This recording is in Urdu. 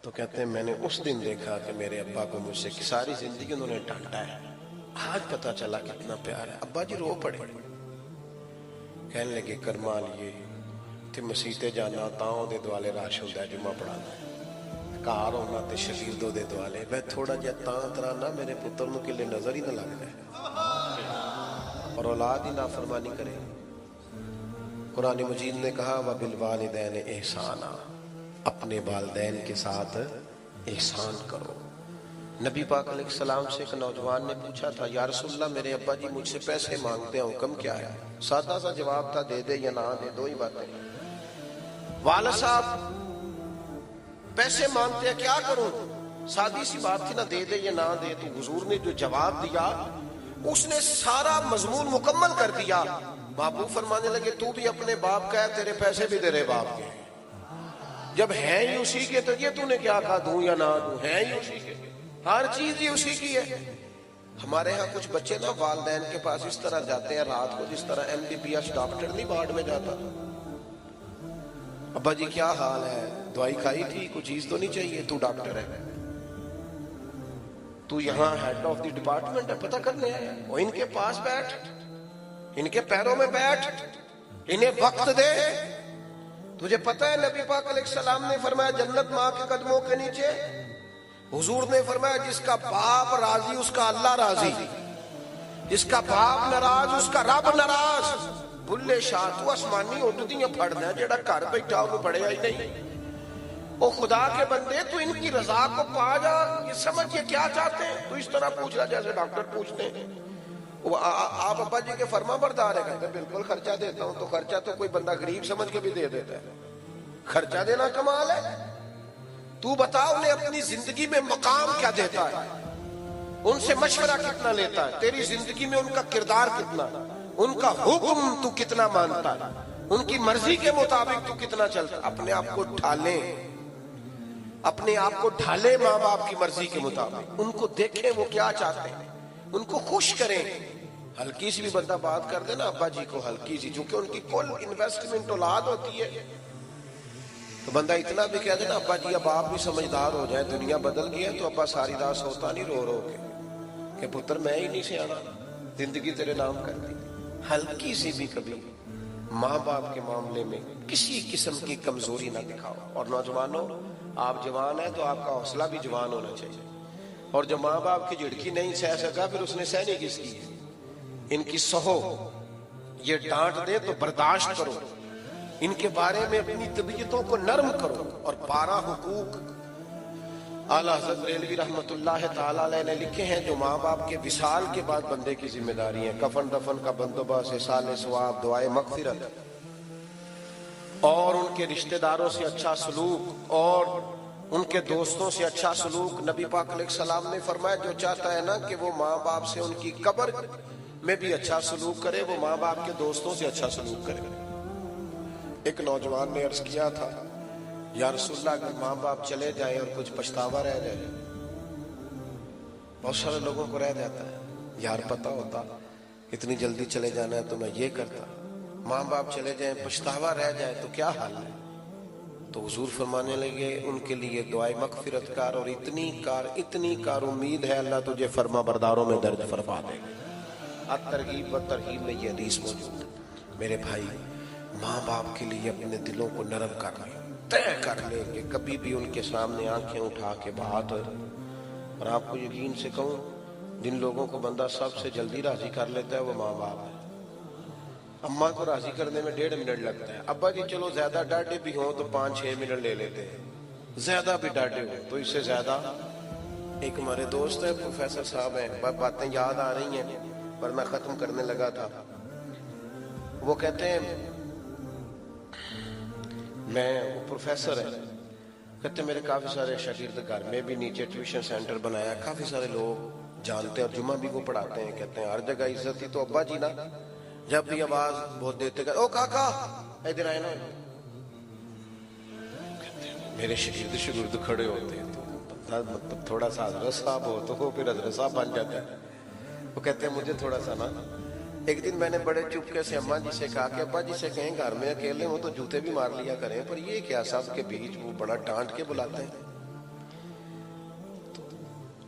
تو کہتے ہیں میں نے اس دن دیکھا کہ میرے ابا کو مجھ سے ساری زندگی انہوں نے ڈانٹا ہے، آج پتا چلا کتنا پیار ہے۔ ابا جی رو پڑے، کہنے لگے کرمال یہ تے مسیتے جانا تاؤں دے دوالے راش ہوتا ہے جمعہ پڑھانا، کار ہونا تے شگیردوں دے دوالے، میں تھوڑا جہا تاں ترانا میرے پتر نو کلے نظر ہی نہ لگ جائے اور اولاد ہی نافرمانی کرے۔ قرآن مجید نے کہا وَبِالْوَالِدَيْنِ احسانا، اپنے والدین کے ساتھ احسان کرو۔ نبی پاک علیہ السلام سے ایک نوجوان نے پوچھا تھا یا رسول اللہ میرے ابا جی مجھ سے پیسے مانگتے ہیں، حکم کیا ہے؟ سادہ سا جواب تھا، دے دے یا نہ دے، دو ہی باتیں۔ والد صاحب پیسے مانگتے ہیں کیا کروں؟ سادی سی بات تھی نا، دے دے یا نہ دے۔ تو حضور نے جو جواب دیا اس نے سارا مضمون مکمل کر دیا۔ باپو فرمانے لگے تو بھی اپنے باپ کا ہے، تیرے پیسے بھی تیرے باپ کے، جب ہیں ہی اسی کے تو یہ تو نے کیا کہا دوں یا نہ دوں، ہیں ہی اسی کے، ہر چیز ہی اسی کی ہے۔ ہمارے ہاں کچھ بچے نا والدین کے پاس اس طرح جاتے ہیں رات کو جس طرح MBBS ڈاکٹر نہیں وارڈ میں جاتا، ابا جی کیا حال ہے، دوائی کھائی تھی، کوئی چیز تو نہیں چاہیے، تو ڈاکٹر ہے، تو یہاں ہیڈ آف دی ڈپارٹمنٹ ہے، پتہ کرنے آیا، وہ ان کے پاس بیٹھ، ان کے پیروں میں بیٹھ، انہیں وقت دے۔ تجھے پتہ ہے نبی پاک علیہ السلام نے فرمایا جنت ماں کے قدموں کے نیچے، حضور نے فرمایا جس کا باپ راضی اس کا اللہ راضی، جس کا باپ ناراض اس کا رب ناراض۔ بلے شاہ تو آسمانی اٹھدیاں پھڑنا ہے جڑا گھر بیٹھا انہوں پڑھیا ہی نہیں۔ او خدا کے بندے تو ان کی رضا کو پا جا، یہ سمجھ یہ کیا چاہتے ہیں، تو اس طرح پوچھ رہا جیسے ڈاکٹر پوچھتے ہیں آپ ابا جی کے فرما بردار ہے، کہتے ہیں بالکل خرچہ دیتا ہوں۔ تو خرچہ تو کوئی بندہ غریب سمجھ کے بھی دے دیتا ہے، خرچہ دینا کمال ہے۔ تو بتا انہیں اپنی زندگی میں مقام کیا دیتا ہے، ان سے مشورہ کتنا لیتا ہے، تیری زندگی میں ان کا کردار کتنا، ان کا حکم تو کتنا مانتا ہے، ان کی مرضی کے مطابق تو کتنا چلتا ہے۔ اپنے آپ کو ڈھالیں، اپنے آپ کو ڈھالیں ماں باپ کی مرضی کے مطابق، ان کو دیکھیں وہ کیا چاہتے ہیں، ان کو خوش کریں۔ ہلکی سی بھی بندہ بات کر دے نا ابا جی کو، ہلکی سی، چونکہ ان کی کل انویسٹمنٹ اولاد ہوتی ہے، تو بندہ اتنا بھی کہہ دے نا ابا جی اب آپ بھی سمجھدار ہو جائے، دنیا بدل گئی ہے، تو ابا ساری رات سوتا نہیں رو رو کے کہ پتر میں ہی نہیں سیانا، زندگی تیرے نام کر دی۔ ہلکی سی بھی کبھی ماں باپ کے معاملے میں کسی قسم کی کمزوری نہ دکھاؤ۔ اور نوجوانوں آپ جوان ہیں تو آپ کا حوصلہ بھی جوان ہونا چاہیے، اور جو ماں باپ کی جھڑکی نہیں سہ سکا پھر اس نے سہنی کس کی، ان کی سہو، یہ ڈانٹ دے تو برداشت کرو، ان کے بارے میں اپنی طبیعتوں کو نرم کرو۔ اور 12 حقوق اعلیٰ حضرت بریلوی رحمت اللہ تعالیٰ علیہ نے لکھے ہیں جو ماں باپ کے وصال کے بعد بندے کی ذمہ داری ہیں: کفن دفن کا بندوبست، ایصال ثواب، دعائے مغفرت، اور ان کے رشتہ داروں سے اچھا سلوک، اور ان کے دوستوں سے اچھا سلوک۔ نبی پاک علیہ السلام نے فرمایا جو چاہتا ہے نا کہ وہ ماں باپ سے ان کی قبر میں بھی اچھا سلوک کرے، وہ ماں باپ کے دوستوں سے اچھا سلوک کرے۔ ایک نوجوان نے عرض کیا تھا یا رسول اللہ اگر ماں باپ چلے جائیں اور کچھ پچھتاوا رہ جائے، بہت سارے لوگوں کو رہ جاتا ہے یار پتہ ہوتا اتنی جلدی چلے جانا ہے تو میں یہ کرتا، ماں باپ چلے جائیں پچھتاوا رہ جائے تو کیا حال ہے؟ تو حضور فرمانے لگے ان کے لیے دعائے مغفرت کار، اور اتنی کار امید ہے اللہ تجھے فرما برداروں میں درج فرما دے گا۔ الترغیب و ترہیب میں یہ حدیث موجود ہے۔ میرے بھائی ماں باپ کے لیے اپنے دلوں کو نرم کر لیں، طے کر لیں کہ کبھی بھی ان کے سامنے آنکھیں اٹھا کے بات۔ اور آپ کو یقین سے کہوں جن لوگوں کو بندہ سب سے جلدی راضی کر لیتا ہے وہ ماں باپ ہے۔ اماں کو راضی کرنے میں 1.5 منٹ لگتا ہے، ابا جی چلو زیادہ ڈاڈے بھی ہوں تو 5-6 منٹ لے لیتے ہیں، زیادہ بھی ڈاڈے ہوں تو اس سے زیادہ۔ ایک ہمارے دوست ہے پروفیسر صاحب ہیں، باتیں یاد آ رہی ہیں پر میں ختم کرنے لگا تھا۔ وہ کہتے ہیں میں پروفیسر ہے، کہتے ہیں میرے کافی سارے شاگرد گھر میں بھی نیچے ٹیوشن سینٹر بنایا، کافی سارے لوگ جانتے ہیں اور جمعہ بھی وہ پڑھاتے ہیں، کہتے ہیں ہر جگہ عزت ہی تو ابا جی نا جب بھی آواز بہت دیتے گا او کاکا ادھر آئے نا، میرے شاگرد کھڑے ہوتے ہیں تو مطلب تھوڑا سا حضرت صاحب ہو تو وہ پھر حضرت صاحب بن جاتا ہے۔ وہ کہتے ہیں مجھے تھوڑا سا نا، ایک دن میں نے بڑے چپکے سے اماں جی سے کہا کہ ابا جی سے کہیں گھر میں اکیلے ہوں تو جوتے بھی مار لیا کریں، پر یہ کیا سب کے بیچ وہ بڑا ڈانٹ کے بلاتے ہیں۔